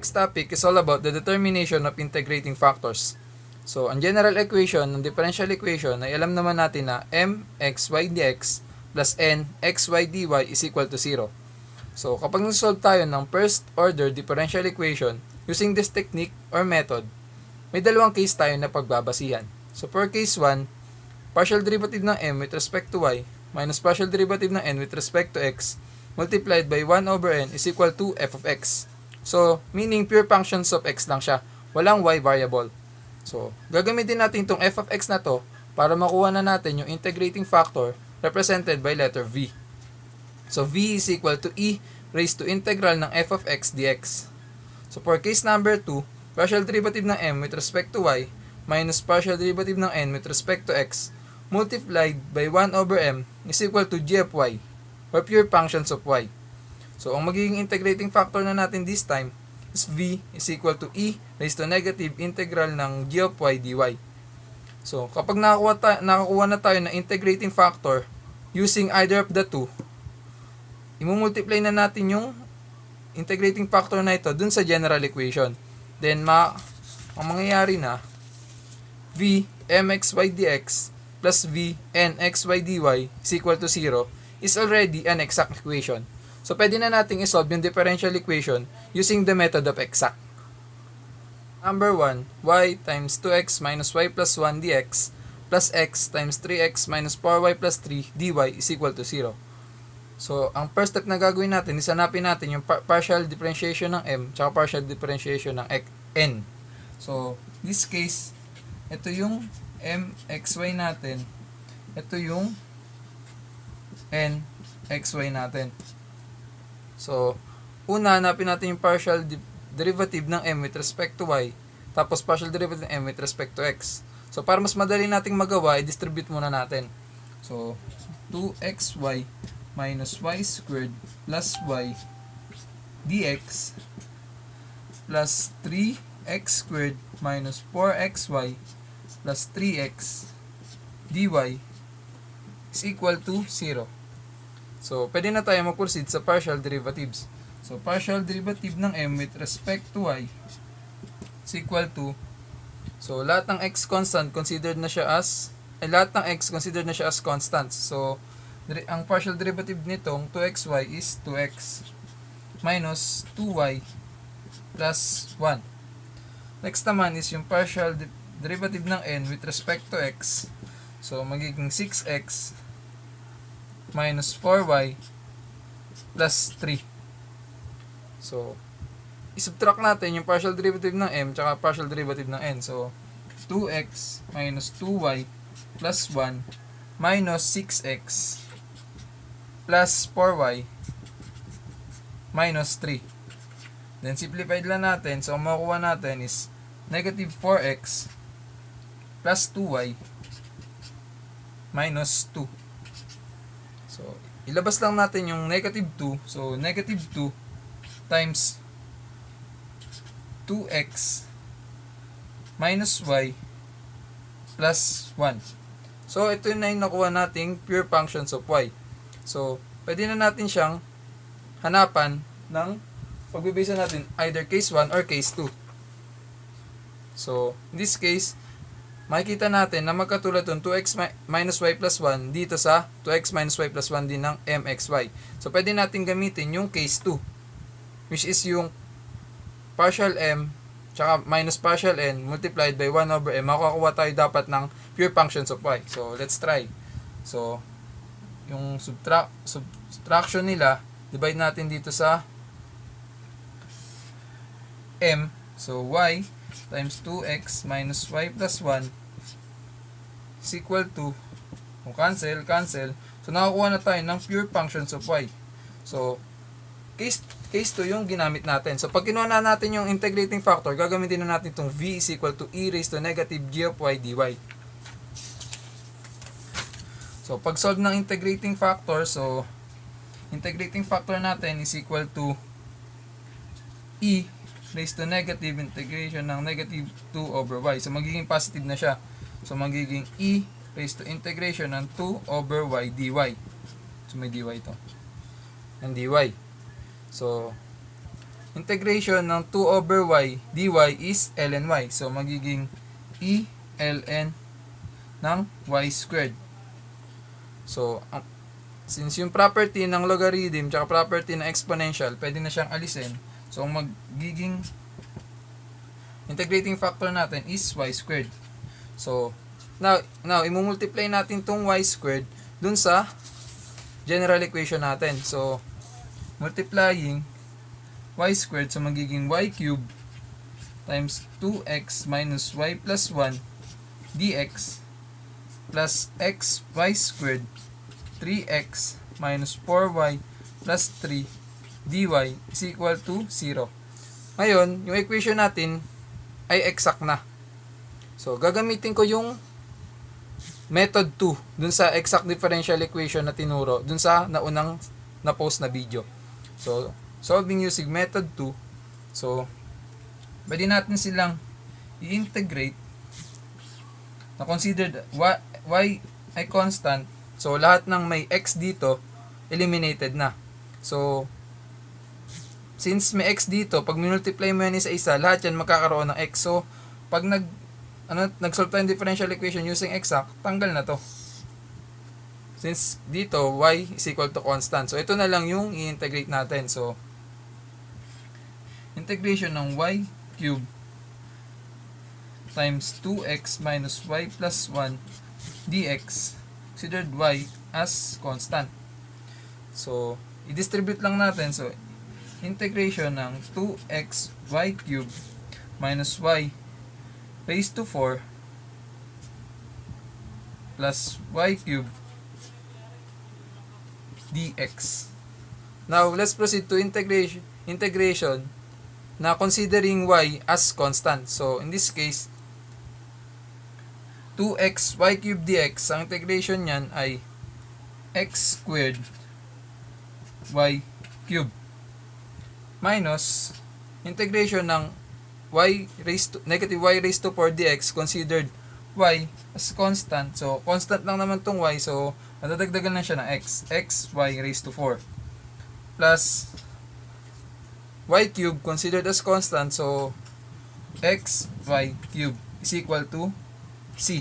next topic is all about the determination of integrating factors. So, ang general equation ng differential equation ay alam naman natin na mxy dx plus nxy dy is equal to 0. So, kapag nag-solve tayo ng first order differential equation using this technique or method, may dalawang case tayo na pagbabasihan. So, for case 1, partial derivative ng m with respect to y minus partial derivative ng n with respect to x multiplied by 1 over n is equal to f of x. So, meaning pure functions of x lang siya. Walang y variable. So, gagamitin natin itong f of x na to para makuha na natin yung integrating factor represented by letter v. So, v is equal to e raised to integral ng f of x dx. So, for case number 2, partial derivative ng m with respect to y minus partial derivative ng n with respect to x multiplied by 1 over m is equal to g of y or pure functions of y. So, ang magiging integrating factor na natin this time is v is equal to e raised to negative integral ng g of y dy. So, kapag nakakuha na tayo ng integrating factor using either of the two, imumultiply na natin yung integrating factor na ito dun sa general equation. Then, ang mangyayari na, v mxy dx plus v nxy dy is equal to 0 is already an exact equation. So, pwede na nating isolve yung differential equation using the method of exact. Number 1, y times 2x minus y plus 1 dx plus x times 3x minus 4y plus 3 dy is equal to 0. So, ang first step na gagawin natin is hanapin natin yung partial differentiation ng m tsaka partial differentiation ng n. So, this case, ito yung mxy natin. Ito yung nxy natin. So, una, hanapin natin yung partial derivative ng m with respect to y, tapos partial derivative ng m with respect to x. So, para mas madali nating magawa, i-distribute muna natin. So, 2xy minus y squared plus y dx plus 3x squared minus 4xy plus 3x dy is equal to 0. So, pwede na tayo mag-proceed sa partial derivatives. So, partial derivative ng m with respect to y is equal to, so, lahat ng x constant considered na siya as, lahat ng x considered na siya as constants. So, ang partial derivative nitong 2xy is 2x minus 2y plus 1. Next naman is yung partial derivative ng n with respect to x. So, magiging 6x minus 4y plus 3. So, isubtract natin yung partial derivative ng m tsaka partial derivative ng n. So, 2x minus 2y plus 1 minus 6x plus 4y minus 3. Then, simplified lang natin. So, ang makukuha natin is negative 4x plus 2y minus 2. So, ilabas lang natin yung negative 2. So, negative 2 times 2x minus y plus 1. So, ito na yung nakuha nating pure functions of y. So, pwede na natin siyang hanapan ng pagbibisa natin either case 1 or case 2. So, in this case, makikita natin na magkatulad itong 2x minus y plus 1 dito sa 2x minus y plus 1 din ng mxy. So, pwede natin gamitin yung case 2, which is yung partial m tsaka minus partial n multiplied by 1 over m. Makakuha tayo dapat ng pure functions of y. So, let's try. So, yung subtraction nila, divide natin dito sa m. So, y times 2x minus y plus 1 is equal to, kung cancel. So, nakakuha na tayo ng pure functions of y. So, case 2 yung ginamit natin. So, pag kinuha na natin yung integrating factor, gagamitin na natin itong v is equal to e raised to negative g of y dy. So, pag solve ng integrating factor, so, integrating factor natin is equal to e raised to negative integration ng negative 2 over y. So, magiging positive na siya. So, magiging e raised to integration ng 2 over y dy. So, may dy ito. And dy. So, integration ng 2 over y dy is ln y. So, magiging e ln ng y squared. So, since yung property ng logarithm tsaka property ng exponential, pwede na siyang alisin. So, ang magiging integrating factor natin is y squared. So, now imumultiply natin tong y squared dun sa general equation natin. So, multiplying y squared, so magiging y cubed times 2x minus y plus 1 dx plus x y squared 3x minus 4y plus 3 dy is equal to 0. Ngayon, yung equation natin ay exact na. So, gagamitin ko yung method 2 dun sa exact differential equation na tinuro dun sa naunang na-post na video. So, solving using method 2. So, pwede natin silang i-integrate na considered y ay constant. So, lahat ng may x dito, eliminated na. So, since may x dito, pag multiply mo yan isa-isa, lahat yan magkakaroon ng x. So, pag nag-solve tayo ng differential equation using exact, tanggal na to. Since dito, y is equal to constant. So, ito na lang yung i-integrate natin. So, integration ng y cubed times 2x minus y plus 1 dx, considered y as constant. So, i-distribute lang natin. So, integration ng 2x y cubed minus y raised to 4 plus y cubed dx. Now, let's proceed to integration na considering y as constant. So, in this case, 2x y cubed dx, ang integration niyan ay x squared y cubed minus integration ng negative y raised to 4 dx, considered y as constant. So, constant lang naman tong y. So, nadadagdagan lang siya ng x y raised to 4 plus y cubed considered as constant. So, x y cubed is equal to c.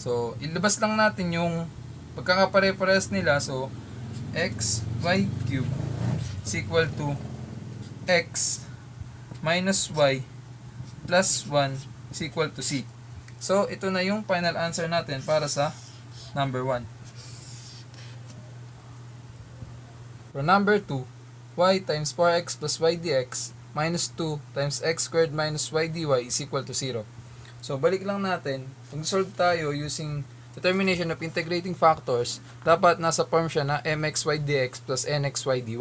So, ilabas lang natin yung pagkakapare-parehas nila. So, x y cubed is equal to x minus y plus 1 is equal to c. So, ito na yung final answer natin para sa number 1. For number 2, y times 4x plus y dx minus 2 times x squared minus y dy is equal to 0. So, balik lang natin. Pag solve tayo using determination of integrating factors, dapat nasa form siya na mxy dx plus nxy dy.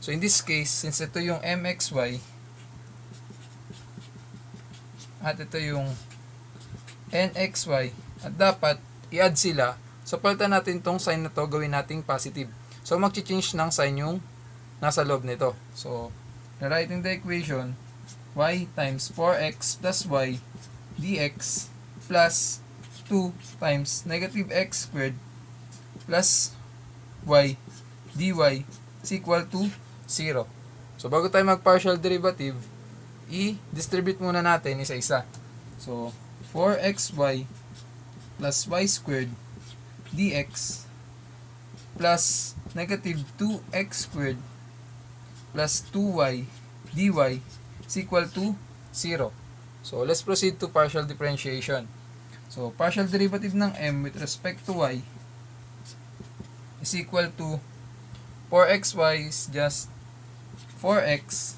So, in this case, since ito yung mxy at ito yung nxy, at dapat i-add sila, so palitan natin tong sign na to, gawin nating positive. So, mag-change ng sign yung nasa loob nito. So, rewriting the equation, y times 4x plus y dx plus 2 times negative x squared plus y dy is equal to 0. So, bago tayo mag-partial derivative, i-distribute muna natin isa-isa. So, 4xy plus y squared dx plus negative 2x squared plus 2y dy is equal to 0. So, let's proceed to partial differentiation. So, partial derivative ng m with respect to y is equal to 4xy is just 4x,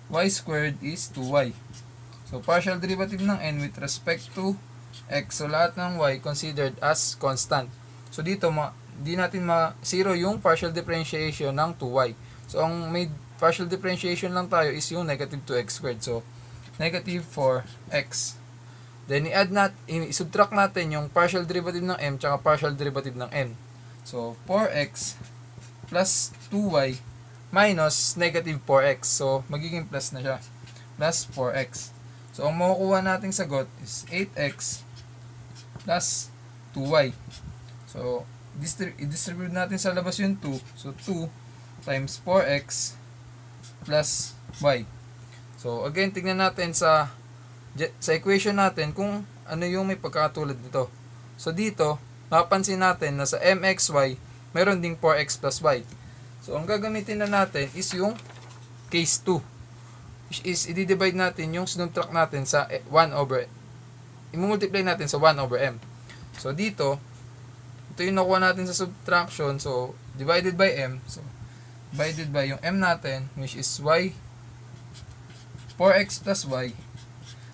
y squared is 2y. So, partial derivative ng n with respect to x. So, lahat ng y considered as constant. So, dito, di natin ma-zero yung partial differentiation ng 2y. So, ang may partial differentiation lang tayo is yung negative 2x squared. So, negative 4x. Then, i-subtract natin yung partial derivative ng m tsaka partial derivative ng n. So, 4x plus 2y minus negative 4x. So, magiging plus na siya. Plus 4x. So, ang makukuha nating sagot is 8x plus 2y. So, i-distribute natin sa labas yung 2. So, 2 times 4x plus y. So, again, tignan natin sa equation natin kung ano yung may pagkakatulad nito. So, dito, mapapansin natin na sa mxy, meron ding 4x plus y. So, ang gagamitin na natin is yung case 2. Which is, i-divide natin yung sinubtract natin sa 1 over, i-multiply natin sa 1 over m. So, dito, ito yung nakuha natin sa subtraction. So, divided by m. So, divided by yung m natin, which is y, 4x plus y.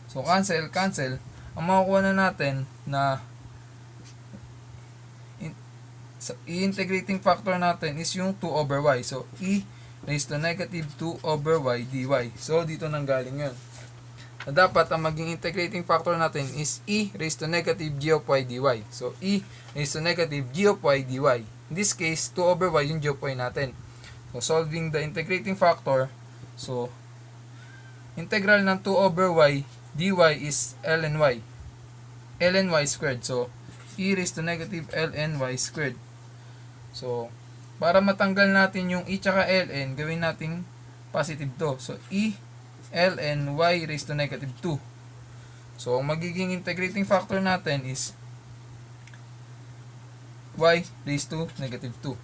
So, cancel. Ang makukuha na natin na i-integrating factor natin is yung 2 over y. So, e raised to negative 2 over y dy. So, dito nang galing yun. Na dapat ang maging integrating factor natin is e raised to negative g of y dy. So, e raised to negative g of y dy. In this case, 2 over y yung g of y natin. So, solving the integrating factor, so, integral ng 2 over y dy is ln y. ln y squared. So, e raised to negative ln y squared. So, para matanggal natin yung e tsaka ln, gawin natin positive to. So, e ln y raised to negative 2. So, ang magiging integrating factor natin is y raised to negative 2.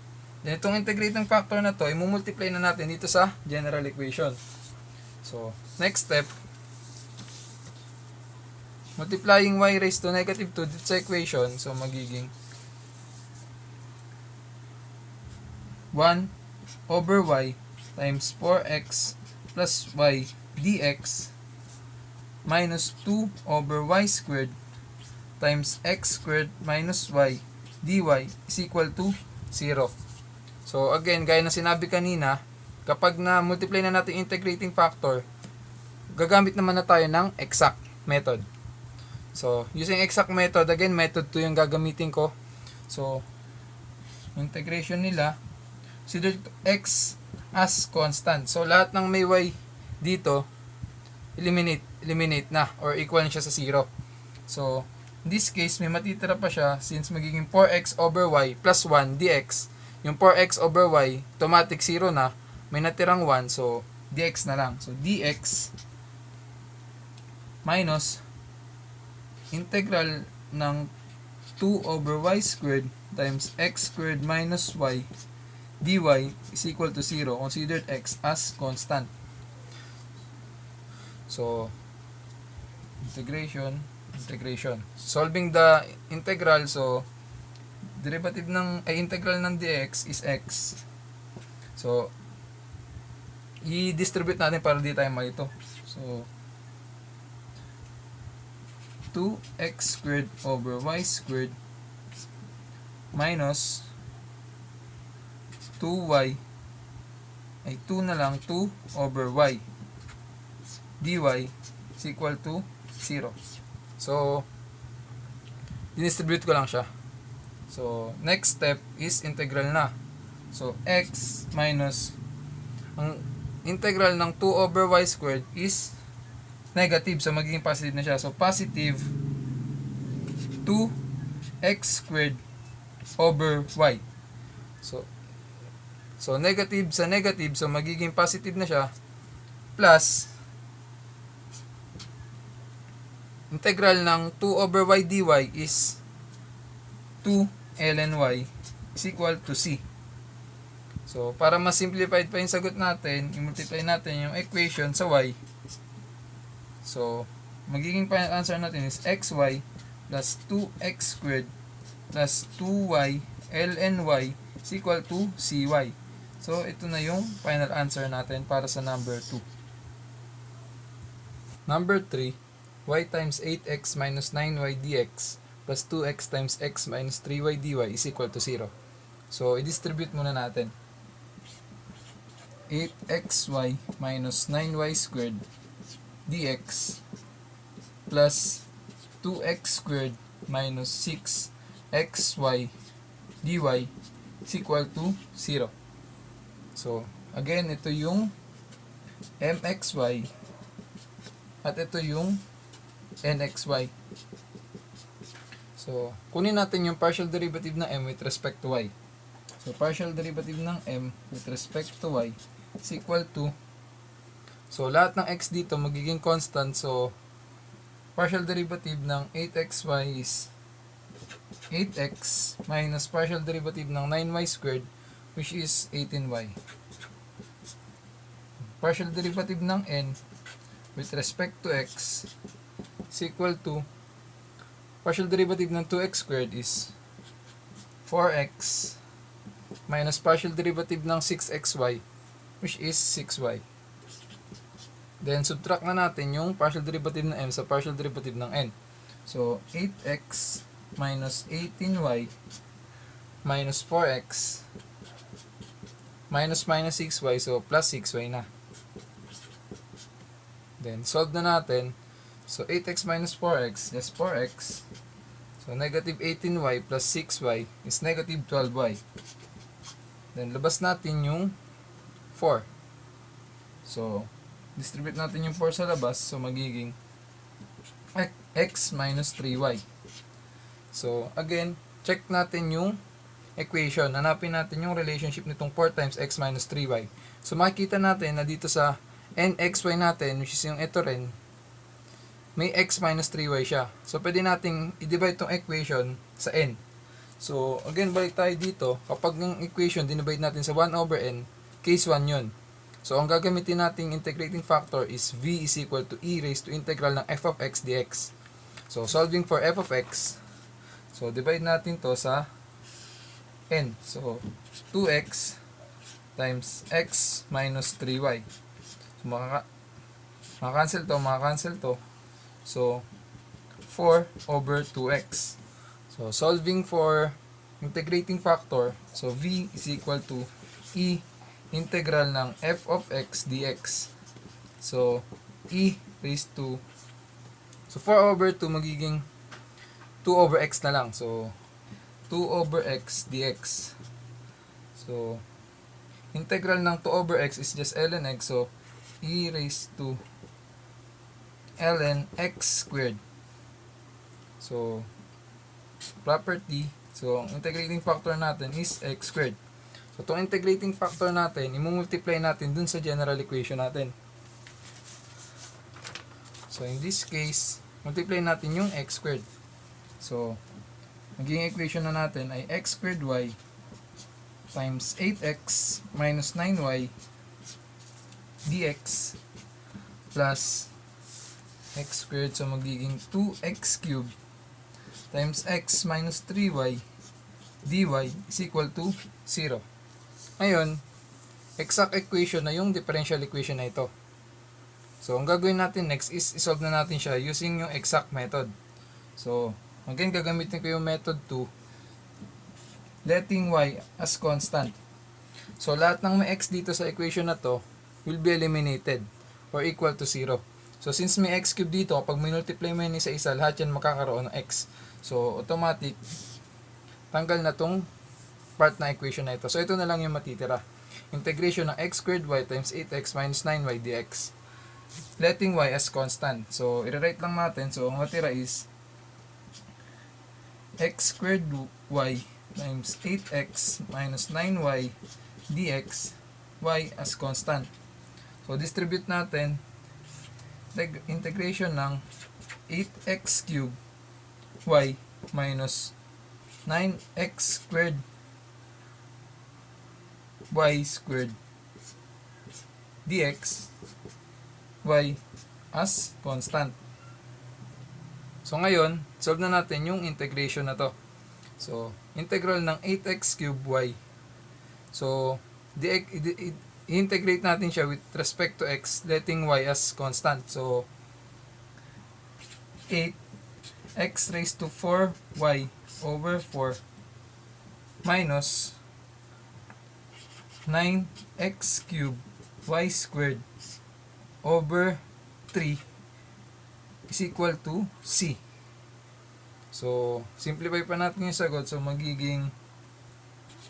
Then, itong integrating factor na to, i-multiply na natin dito sa general equation. So, next step, multiplying y raised to negative 2 dito sa equation. So, magiging 1 over y times 4x plus y dx minus 2 over y squared times x squared minus y dy is equal to 0. So, again, gaya na sinabi kanina, kapag na-multiply na natin integrating factor, gagamit naman na tayo ng exact method. So, using exact method, again, method 2 yung gagamitin ko. So, integration nila, consider x as constant. So, lahat ng may y dito, eliminate na, or equal na siya sa 0. So, in this case, may matitira pa siya since magiging 4x over y plus 1 dx. Yung 4x over y, automatic 0 na, may natirang 1, so dx na lang. So, dx minus integral ng 2 over y squared times x squared minus y dy is equal to 0. Considered x as constant. So, integration. Solving the integral, so, derivative ng, integral ng dx is x. So, i-distribute natin para di tayo malito. So, 2x squared over y squared minus 2y ay 2 na lang, 2 over y dy is equal to 0. So, distribute ko lang siya. So, next step is integral na. So, x minus, ang integral ng 2 over y squared is negative. So, magiging positive na siya. So, positive 2x squared over y. So, negative sa negative. So, magiging positive na siya. Plus, integral ng 2 over y dy is 2 ln y is equal to c. So, para mas simplified pa yung sagot natin, i-multiply natin yung equation sa y. So, magiging final answer natin is xy plus 2x squared plus 2y ln y is equal to cy. So, ito na yung final answer natin para sa number 2. Number 3, y times 8x minus 9y dx plus 2x times x minus 3y dy is equal to 0. So, i-distribute muna natin. 8xy minus 9y squared dx plus 2x squared minus 6xy dy is equal to 0. So, again, ito yung mxy at ito yung nxy. So, kunin natin yung partial derivative ng m with respect to y. So, partial derivative ng m with respect to y is equal to So, lahat ng x dito magiging constant. So, partial derivative ng 8xy is 8x minus partial derivative ng 9y squared, which is 18y. Partial derivative ng n with respect to x is equal to partial derivative ng 2x squared is 4x minus partial derivative ng 6xy, which is 6y. Then, subtract na natin yung partial derivative ng m sa partial derivative ng n. So, 8x minus 18y minus 4x minus 6y, so plus 6y na. Then, solve na natin. So, 8x minus 4x is 4x. So, negative 18y plus 6y is negative 12y. Then, labas natin yung 4. So, distribute natin yung 4 sa labas. So, magiging x minus 3y. So, again, check natin yung equation. Hanapin natin yung relationship nitong 4 times x minus 3y. So, makikita natin na dito sa nxy natin, which is yung ito rin, may x minus 3y siya. So, pwede nating i-divide itong equation sa n. So, again, balik tayo dito. Kapag yung equation, dinivide natin sa 1 over n, case 1 yun. So, ang gagamitin nating integrating factor is v is equal to e raised to integral ng f of x dx. So, solving for f of x, so, divide natin to sa n. So, 2x times x minus 3y. So, makakancel to. So, 4 over 2x. So, solving for integrating factor, so v is equal to e integral ng f of x dx. So, e raised to, so 4 over 2 magiging 2 over x na lang. So, 2 over x dx. So, integral ng 2 over x is just ln x. So, e raised to ln x squared. So, property, so, ang integrating factor natin is x squared. So, itong integrating factor natin, i-multiply natin dun sa general equation natin. So, in this case, multiply natin yung x squared. So, magiging equation na natin ay x squared y times 8x minus 9y dx plus x squared, so magiging 2x cubed times x minus 3y dy is equal to 0. Ngayon, exact equation na yung differential equation na ito. So, ang gagawin natin next is isolve na natin siya using yung exact method. So, again, gagamitin ko yung method 2, letting y as constant. So, lahat ng may x dito sa equation na to will be eliminated or equal to 0. So, since may x cube dito, kapag multiply mo yun isa-isa, lahat yan makakaroon ng x. So, automatic, tanggal na tong part na equation na ito. So, ito na lang yung matitira. Integration ng x squared y times 8x minus 9y dx. Letting y as constant. So, i-rewrite lang natin. So, ang matira is x squared y times 8x minus 9y dx, y as constant. So, distribute natin integration ng 8x cubed y minus 9x squared y squared dx, y as constant. So, ngayon, solve na natin yung integration na to. So, integral ng 8x cubed y. So, i-integrate natin siya with respect to x, letting y as constant. So, 8x raised to 4y over 4 minus 9x cubed y squared over 3 is equal to c. So, simplify pa natin yung sagot. So, magiging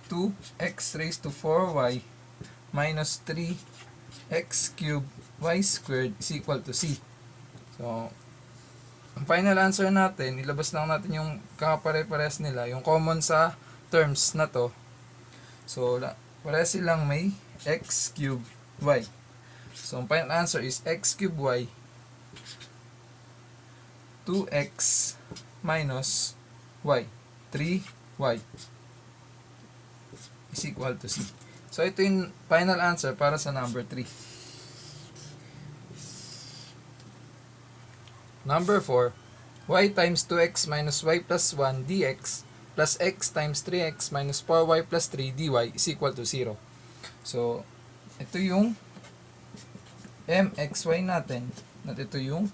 2x raised to 4y minus 3x cubed y squared is equal to c. So, ang final answer natin, ilabas lang natin yung kakapare-pares nila, yung common sa terms na to. So, parehas silang may x cubed y. So, ang final answer is x cubed y 2x minus y 3y is equal to C. So, ito yung final answer para sa number 3. Number 4, y times 2x minus y plus 1 dx plus x times 3x minus 4y plus 3 dy is equal to 0. So, ito yung mxy natin at ito yung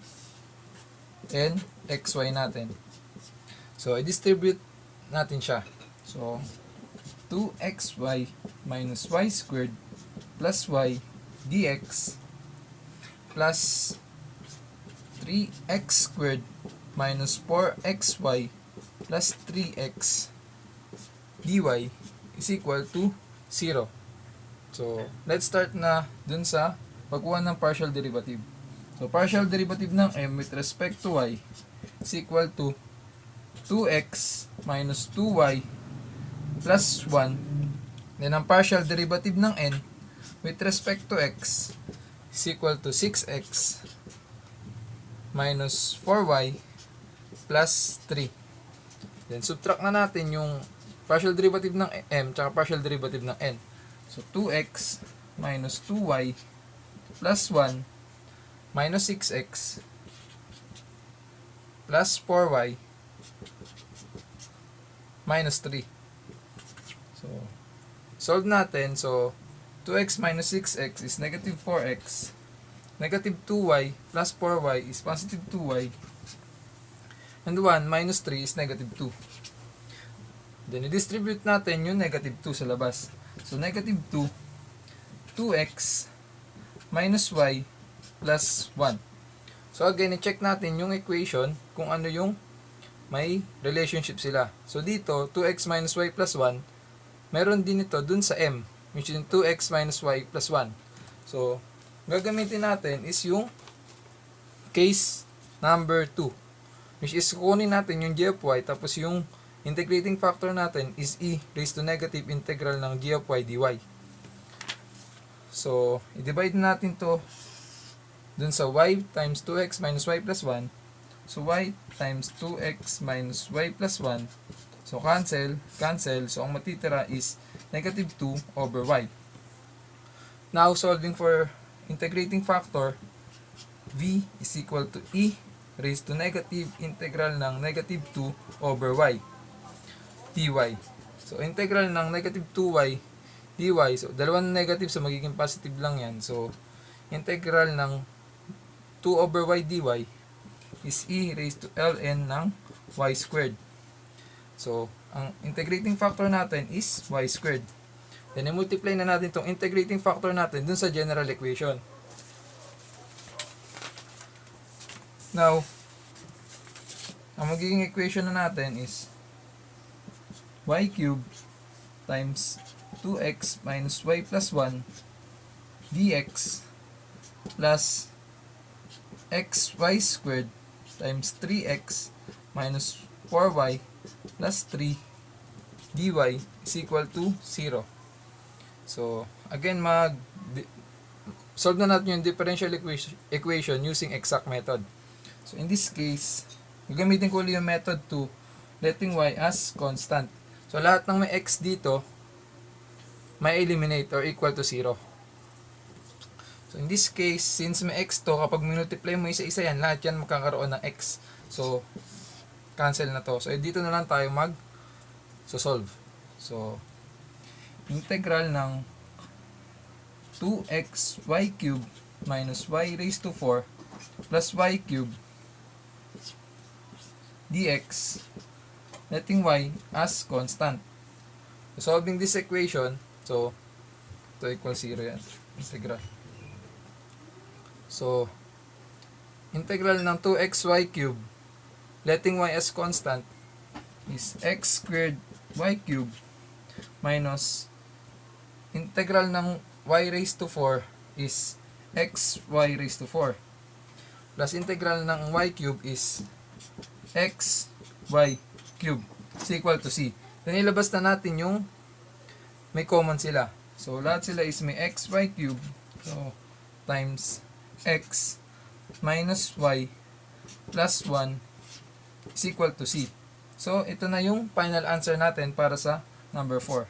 nxy natin. So, i-distribute natin siya. So, 2xy minus y squared plus y dx plus 3x squared minus 4xy plus 3x dy is equal to 0. So, let's start na dun sa pagkuha ng partial derivative. So, partial derivative ng m with respect to y is equal to 2x minus 2y plus 1. Then, ang partial derivative ng n with respect to x is equal to 6x minus 4y plus 3. Then, subtract na natin yung partial derivative ng m tsaka partial derivative ng n. So, 2x minus 2y plus 1 minus 6x plus 4y minus 3. So, solve natin. So, 2x minus 6x is negative 4x. Negative 2y plus 4y is positive 2y. And 1 minus 3 is negative 2. Then, i-distribute natin yung negative 2 sa labas. So, negative 2, 2x minus y plus 1. So, again, i-check natin yung equation kung ano yung may relationship sila. So, dito, 2x minus y plus 1, meron din ito dun sa m, which is 2x minus y plus 1. So, gagamitin natin is yung case number 2, which is kukunin natin yung g of y, tapos yung integrating factor natin is e raised to negative integral ng g of y dy. So, i-divide natin to dun sa y times 2x minus y plus 1. So, y times 2x minus y plus 1. So, cancel. So, ang matitira is negative 2 over y. Now, solving for integrating factor, v is equal to e raised to negative integral ng negative 2 over y dy. So, integral ng negative 2y dy. So, dalawang negative, so magiging positive lang yan. So, integral ng 2 over y dy is e raised to ln ng y squared. So, ang integrating factor natin is y squared. Then, i-multiply na natin itong integrating factor natin dun sa general equation. Now, ang magiging equation na natin is y cubed times 2x minus y plus 1 dx plus xy squared times 3x minus 4y plus 3 dy is equal to 0. So, again, solve na natin yung differential equation using exact method. So, in this case, gagamitin ko ulit yung method 2, letting y as constant. So, lahat ng may x dito, may eliminate or equal to 0. So, in this case, since may x to, kapag multiply mo isa-isa yan, lahat yan magkakaroon ng x. So, cancel na to. So, dito na lang tayo solve. So, integral ng 2x y cubed minus y raised to 4 plus y cubed dx, letting y as constant. So, solving this equation, so, ito equals 0 yan. Integral. So, integral ng 2xy cubed, letting y as constant, is x squared y cubed minus integral ng y raised to 4 is xy raised to 4 plus integral ng y cubed is xy cubed is equal to c. Then, ilabas na natin yung may common sila. So, lahat sila is may xy cubed. So, times x minus y plus 1 is equal to c. So, ito na yung final answer natin para sa number 4.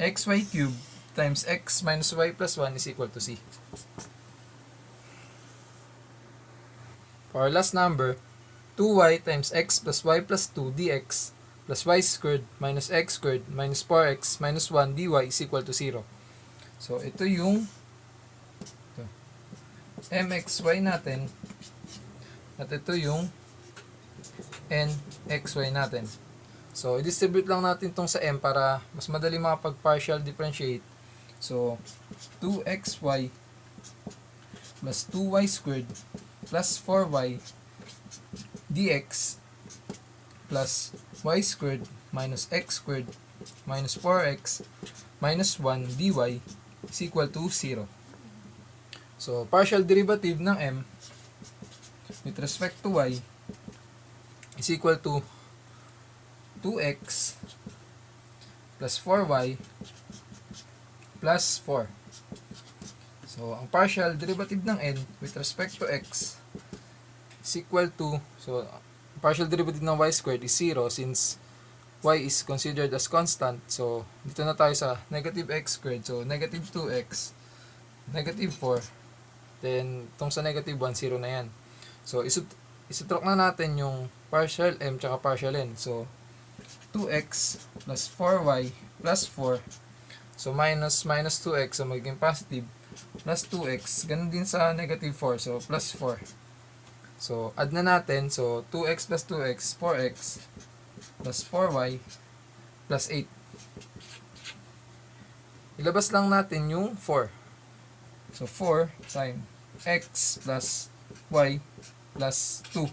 xy cubed times x minus y plus 1 is equal to c. For our last number, 2y times x plus y plus 2 dx plus y squared minus x squared minus 4x minus 1 dy is equal to 0. So, ito yung mxy natin at ito yung nxy natin. So, i-distribute lang natin itong sa m para mas madali makapag-partial differentiate. So, 2xy plus 2y squared plus 4y dx plus y squared minus x squared minus 4x minus 1 dy is equal to 0. So, partial derivative ng m with respect to y is equal to 2x plus 4y plus 4. So, ang partial derivative ng n with respect to x is equal to, so, partial derivative ng y squared is 0 since y is considered as constant. So, dito na tayo sa negative x squared. So, negative 2x, negative 4, then, itong sa negative 1, 0 na yan. So, isutrok na natin yung partial m tsaka partial n. So, 2x plus 4y plus 4. So, minus 2x, so magiging positive, plus 2x, ganun din sa negative 4, so plus 4. So, add na natin, so 2x plus 2x, 4x, plus 4y, plus 8. Ilabas lang natin yung 4. So, 4 times x plus y plus 2.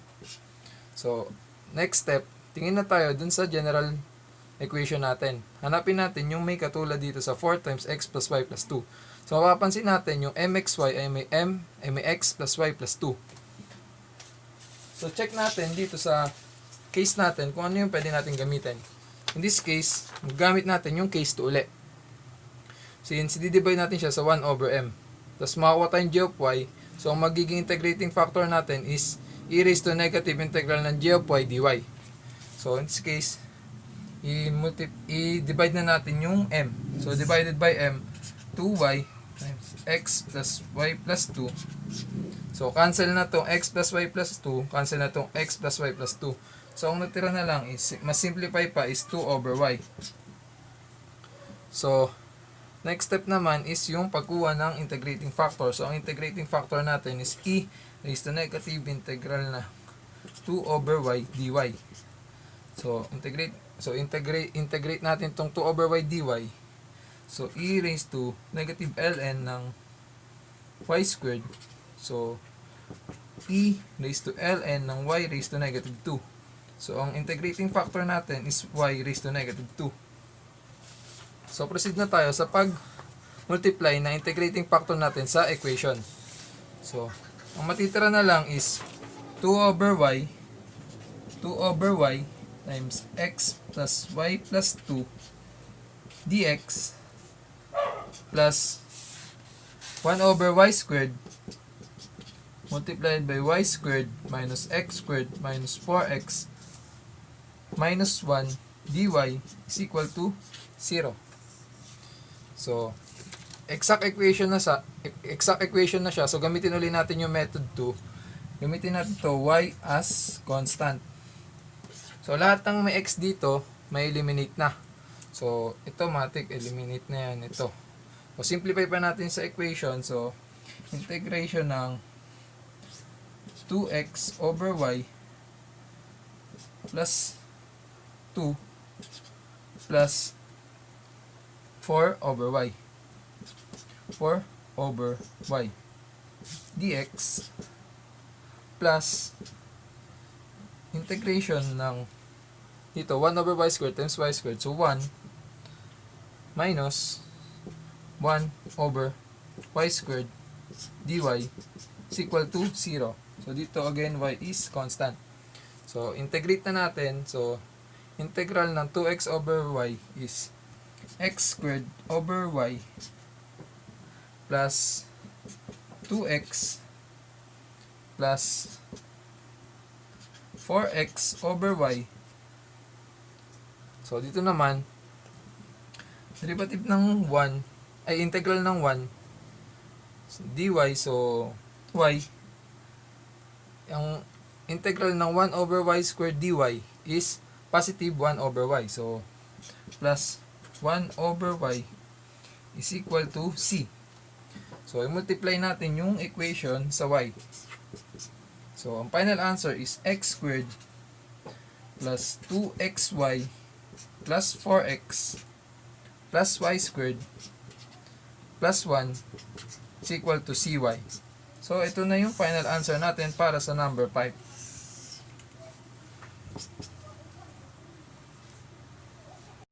So, next step, tingin na tayo dun sa general equation natin. Hanapin natin yung may katulad dito sa 4 times x plus y plus 2. So, mapapansin natin yung mxy ay may may x plus y plus 2. So, check natin dito sa case natin kung ano yung pwede natin gamitin. In this case, gamit natin yung case 2 uli. Since, di-divide natin siya sa 1 over m. Tapos, makakuha tayong g of y. So, ang magiging integrating factor natin is e raised to negative integral ng g of y dy. So, in this case, i-divide na natin yung m. So, divided by m, 2y times x plus y plus 2. So, cancel na itong x plus y plus 2. Cancel na itong x plus y plus 2. So, ang natira na lang is, mas simplify pa is 2 over y. So, next step naman is yung pagkuha ng integrating factor. So, ang integrating factor natin is e raised to negative integral na 2 over y dy. So, integrate natin tong 2 over y dy. So, e raised to negative ln ng y squared. So, e raised to ln ng y raised to negative 2. So, ang integrating factor natin is y raised to negative 2. So, proceed na tayo sa pag-multiply na integrating factor natin sa equation. So, ang matitira na lang is 2 over y times x plus y plus 2 dx plus 1 over y squared multiplied by y squared minus x squared minus 4x minus 1 dy is equal to 0. So, exact equation na siya. So, gamitin ulit natin yung method 2. Gamitin natin to y as constant. So, lahat ng may x dito, may eliminate na. So, ito, matik, eliminate na yan. Ito. So, simplify pa natin sa equation. So, integration ng 2x over y plus 2 plus 4 over y. 4 over y dx plus integration ng dito 1 over y squared times y squared. So 1 minus 1 over y squared dy is equal to 0. So dito again y is constant. So integrate na natin. So integral ng 2x over y is x squared over y plus 2x plus 4x over y. So, dito naman, derivative ng 1, ay integral ng 1, so, dy, so, y, ang integral ng 1 over y squared dy is positive 1 over y. So, plus 1 over y is equal to c. So, i-multiply natin yung equation sa y. So, ang final answer is x squared plus 2xy plus 4x plus y squared plus 1 is equal to cy. So, ito na yung final answer natin para sa number 5.